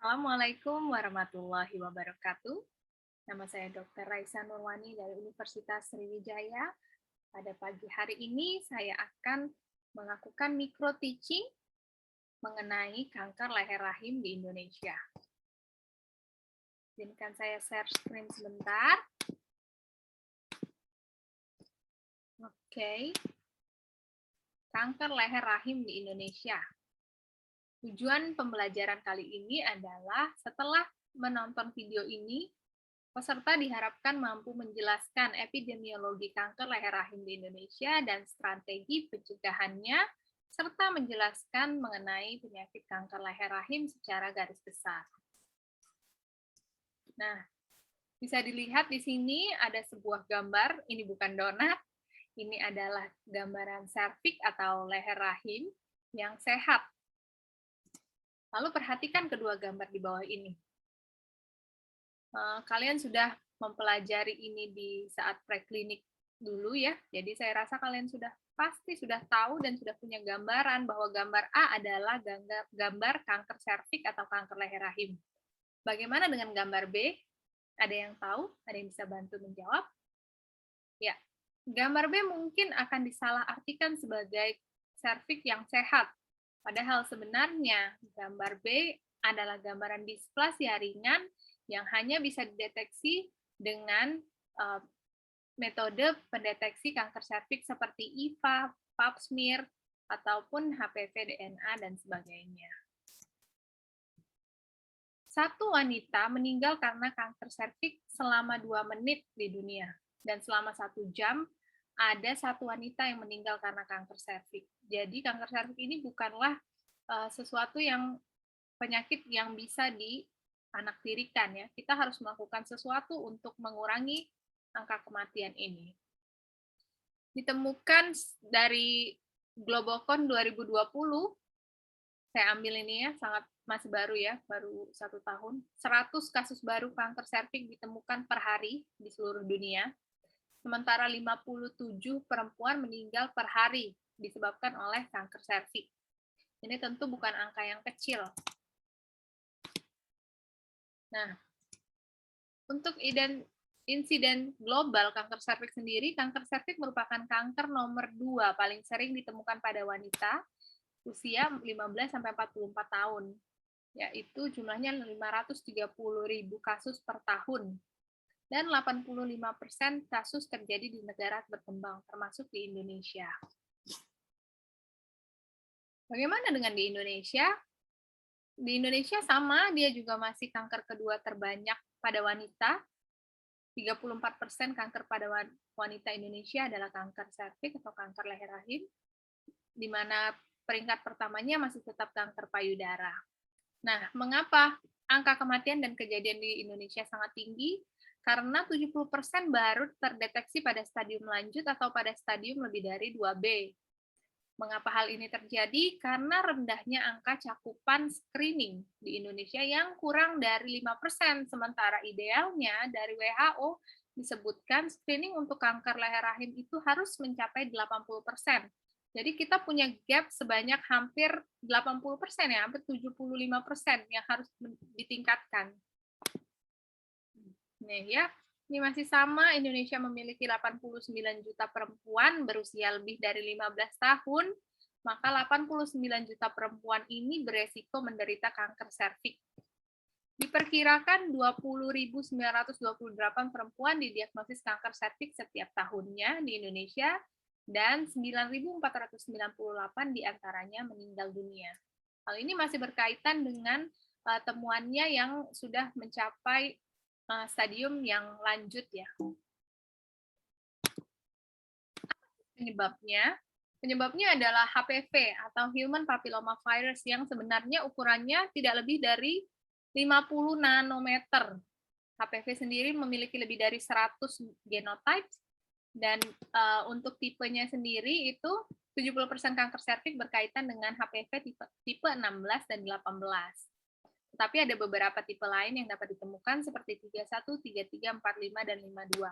Assalamualaikum warahmatullahi wabarakatuh. Nama saya Dr. Raisa Nurwani dari Universitas Sriwijaya. Pada pagi hari ini saya akan melakukan micro teaching mengenai kanker leher rahim di Indonesia. Izinkan saya share screen sebentar. Oke. Kanker leher rahim di Indonesia. Tujuan pembelajaran kali ini adalah setelah menonton video ini, peserta diharapkan mampu menjelaskan epidemiologi kanker leher rahim di Indonesia dan strategi pencegahannya, serta menjelaskan mengenai penyakit kanker leher rahim secara garis besar. Nah, bisa dilihat di sini ada sebuah gambar, ini bukan donat, ini adalah gambaran serviks atau leher rahim yang sehat. Lalu perhatikan kedua gambar di bawah ini. Kalian sudah mempelajari ini di saat preklinik dulu ya, jadi saya rasa kalian pasti sudah tahu dan sudah punya gambaran bahwa gambar A adalah gambar kanker serviks atau kanker leher rahim. Bagaimana dengan gambar B? Ada yang tahu? Ada yang bisa bantu menjawab? Ya, gambar B mungkin akan disalahartikan sebagai serviks yang sehat. Padahal sebenarnya gambar B adalah gambaran displasia ringan yang hanya bisa dideteksi dengan metode pendeteksi kanker serviks seperti IVA, pap smear, ataupun HPV DNA, dan sebagainya. Satu wanita meninggal karena kanker serviks selama 2 menit di dunia, dan selama 1 jam ada satu wanita yang meninggal karena kanker serviks. Jadi kanker serviks ini bukanlah sesuatu yang penyakit yang bisa dianaktirikan ya. Kita harus melakukan sesuatu untuk mengurangi angka kematian ini. Ditemukan dari Globocon 2020, saya ambil ini ya, masih baru ya, baru 1 tahun, 100 kasus baru kanker serviks ditemukan per hari di seluruh dunia, sementara 57 perempuan meninggal per hari disebabkan oleh kanker serviks. Ini tentu bukan angka yang kecil. Nah, untuk insiden global kanker serviks sendiri, kanker serviks merupakan kanker nomor 2 paling sering ditemukan pada wanita usia 15-44 tahun, yaitu jumlahnya 530.000 kasus per tahun, dan 85% kasus terjadi di negara berkembang, termasuk di Indonesia. Bagaimana dengan di Indonesia? Di Indonesia sama, dia juga masih kanker kedua terbanyak pada wanita. 34% kanker pada wanita Indonesia adalah kanker serviks atau kanker leher rahim, di mana peringkat pertamanya masih tetap kanker payudara. Nah, mengapa angka kematian dan kejadian di Indonesia sangat tinggi? Karena 70% baru terdeteksi pada stadium lanjut atau pada stadium lebih dari 2B. Mengapa hal ini terjadi? Karena rendahnya angka cakupan screening di Indonesia yang kurang dari 5%, sementara idealnya dari WHO disebutkan screening untuk kanker leher rahim itu harus mencapai 80%. Jadi kita punya gap sebanyak hampir 80% ya, hampir 75% yang harus ditingkatkan. Nih ya, ini masih sama, Indonesia memiliki 89 juta perempuan berusia lebih dari 15 tahun, maka 89 juta perempuan ini beresiko menderita kanker serviks. Diperkirakan 20.928 perempuan didiagnosis kanker serviks setiap tahunnya di Indonesia, dan 9.498 diantaranya meninggal dunia. Hal ini masih berkaitan dengan temuannya yang sudah mencapai stadium yang lanjut ya. Penyebabnya adalah HPV atau Human Papilloma Virus yang sebenarnya ukurannya tidak lebih dari 50 nanometer. HPV sendiri memiliki lebih dari 100 genotype, dan untuk tipenya sendiri itu 70% kanker serviks berkaitan dengan HPV tipe 16 dan 18. Tetapi ada beberapa tipe lain yang dapat ditemukan seperti 31, 33, 45, dan 52.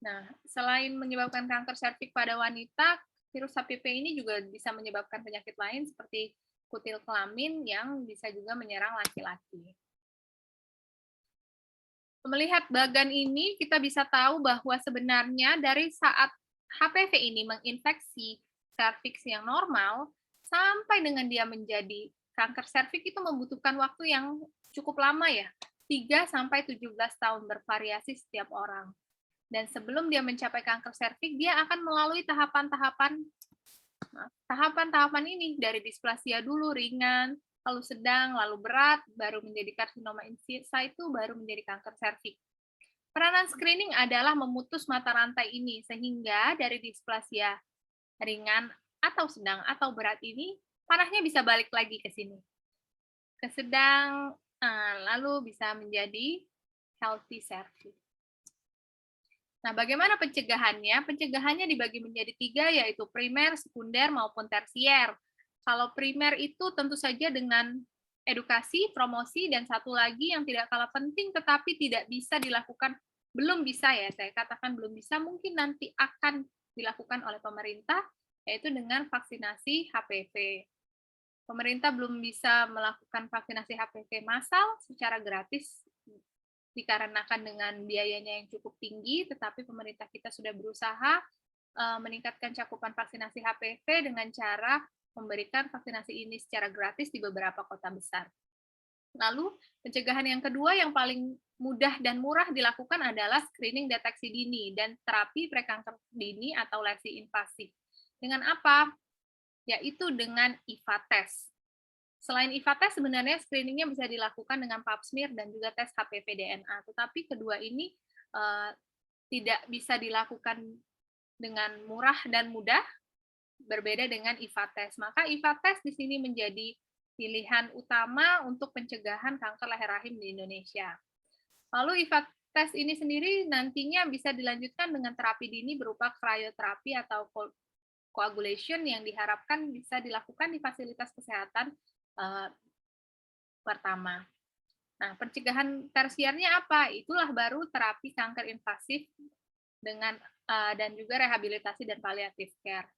Nah, selain menyebabkan kanker serviks pada wanita, virus HPV ini juga bisa menyebabkan penyakit lain seperti kutil kelamin yang bisa juga menyerang laki-laki. Melihat bagan ini, kita bisa tahu bahwa sebenarnya dari saat HPV ini menginfeksi serviks yang normal, sampai dengan dia menjadi kanker serviks itu membutuhkan waktu yang cukup lama ya, 3 sampai 17 tahun bervariasi setiap orang. Dan sebelum dia mencapai kanker serviks, dia akan melalui tahapan ini dari displasia dulu ringan, lalu sedang, lalu berat, baru menjadi karsinoma in situ, baru menjadi kanker serviks. Peranan screening adalah memutus mata rantai ini, sehingga dari displasia ringan atau sedang atau berat ini, panahnya bisa balik lagi ke sini. Ke sedang, lalu bisa menjadi healthy cervix. Nah, bagaimana pencegahannya? Pencegahannya dibagi menjadi 3, yaitu primer, sekunder, maupun tersier. Kalau primer itu tentu saja dengan edukasi, promosi, dan satu lagi yang tidak kalah penting tetapi tidak bisa dilakukan, belum bisa ya, saya katakan belum bisa, mungkin nanti akan dilakukan oleh pemerintah, yaitu dengan vaksinasi HPV. Pemerintah belum bisa melakukan vaksinasi HPV massal secara gratis, dikarenakan dengan biayanya yang cukup tinggi, tetapi pemerintah kita sudah berusaha meningkatkan cakupan vaksinasi HPV dengan cara memberikan vaksinasi ini secara gratis di beberapa kota besar. Lalu, pencegahan yang kedua yang paling mudah dan murah dilakukan adalah screening deteksi dini dan terapi prekanker dini atau lesi invasif. Dengan apa? Yaitu dengan IVA test. Selain IVA test, sebenarnya screeningnya bisa dilakukan dengan pap smear dan juga tes HPV DNA. Tetapi kedua ini tidak bisa dilakukan dengan murah dan mudah, berbeda dengan IVA test. Maka IVA test di sini menjadi pilihan utama untuk pencegahan kanker leher rahim di Indonesia. Lalu IVA test ini sendiri nantinya bisa dilanjutkan dengan terapi dini berupa cryoterapi atau coagulation yang diharapkan bisa dilakukan di fasilitas kesehatan pertama. Nah, pencegahan tersiernya apa? Itulah baru terapi kanker invasif dengan dan juga rehabilitasi dan palliative care,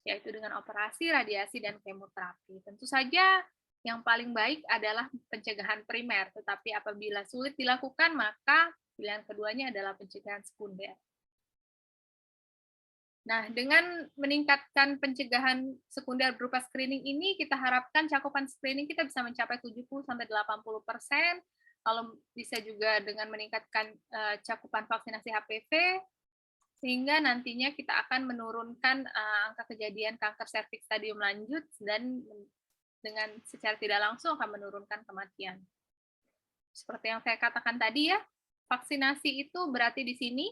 yaitu dengan operasi, radiasi, dan kemoterapi. Tentu saja yang paling baik adalah pencegahan primer, tetapi apabila sulit dilakukan, maka pilihan keduanya adalah pencegahan sekunder. Nah, dengan meningkatkan pencegahan sekunder berupa screening ini, kita harapkan cakupan screening kita bisa mencapai 70-80%, lalu bisa juga dengan meningkatkan cakupan vaksinasi HPV, sehingga nantinya kita akan menurunkan angka kejadian kanker serviks stadium lanjut dan dengan secara tidak langsung akan menurunkan kematian. Seperti yang saya katakan tadi ya, vaksinasi itu berarti di sini,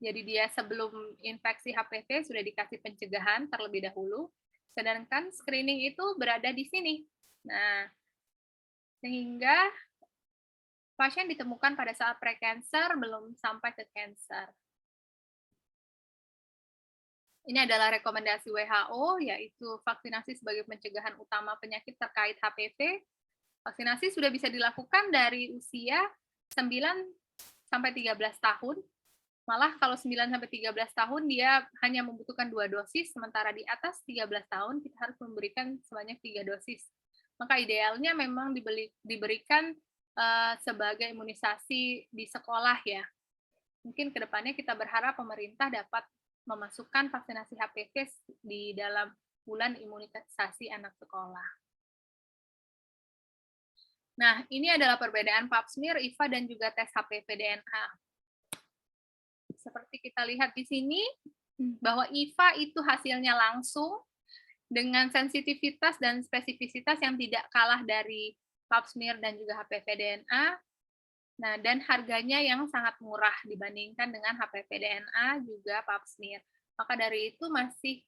jadi dia sebelum infeksi HPV sudah dikasih pencegahan terlebih dahulu, sedangkan screening itu berada di sini. Nah, sehingga pasien ditemukan pada saat pre-cancer belum sampai ke cancer. Ini adalah rekomendasi WHO, yaitu vaksinasi sebagai pencegahan utama penyakit terkait HPV. Vaksinasi sudah bisa dilakukan dari usia 9 sampai 13 tahun. Malah kalau 9 sampai 13 tahun dia hanya membutuhkan 2 dosis, sementara di atas 13 tahun kita harus memberikan sebanyak 3 dosis. Maka idealnya memang diberikan sebagai imunisasi di sekolah ya. Mungkin ke depannya kita berharap pemerintah dapat memasukkan vaksinasi HPV di dalam bulan imunisasi anak sekolah. Nah, ini adalah perbedaan pap smear, IVA, dan juga tes HPV DNA. Seperti kita lihat di sini, bahwa IVA itu hasilnya langsung dengan sensitivitas dan spesifisitas yang tidak kalah dari pap smear dan juga HPV DNA. Nah, dan harganya yang sangat murah dibandingkan dengan HPV DNA juga pap smear. Maka dari itu masih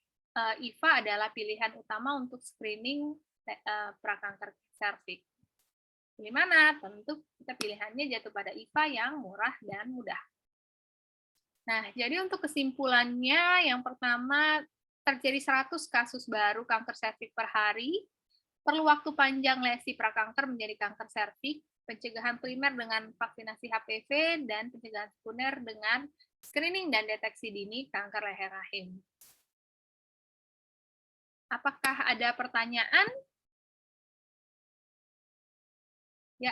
IVA adalah pilihan utama untuk screening prakanker serviks. Di mana? Tentu kita pilihannya jatuh pada IVA yang murah dan mudah. Nah, jadi untuk kesimpulannya, yang pertama, terjadi 100 kasus baru kanker serviks per hari, perlu waktu panjang lesi prakanker menjadi kanker serviks, pencegahan primer dengan vaksinasi HPV, dan pencegahan sekunder dengan screening dan deteksi dini kanker leher rahim. Apakah ada pertanyaan? Ya,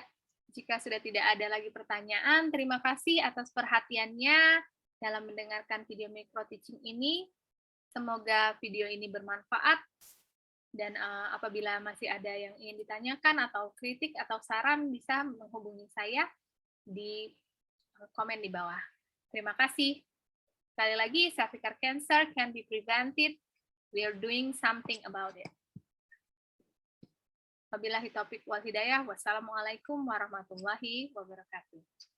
jika sudah tidak ada lagi pertanyaan, terima kasih atas perhatiannya dalam mendengarkan video micro teaching ini. Semoga video ini bermanfaat dan apabila masih ada yang ingin ditanyakan atau kritik atau saran bisa menghubungi saya di komen di bawah. Terima kasih. Sekali lagi, cervical cancer can be prevented. We are doing something about it. Wabillahi taufiq wal hidayah. Wassalamualaikum warahmatullahi wabarakatuh.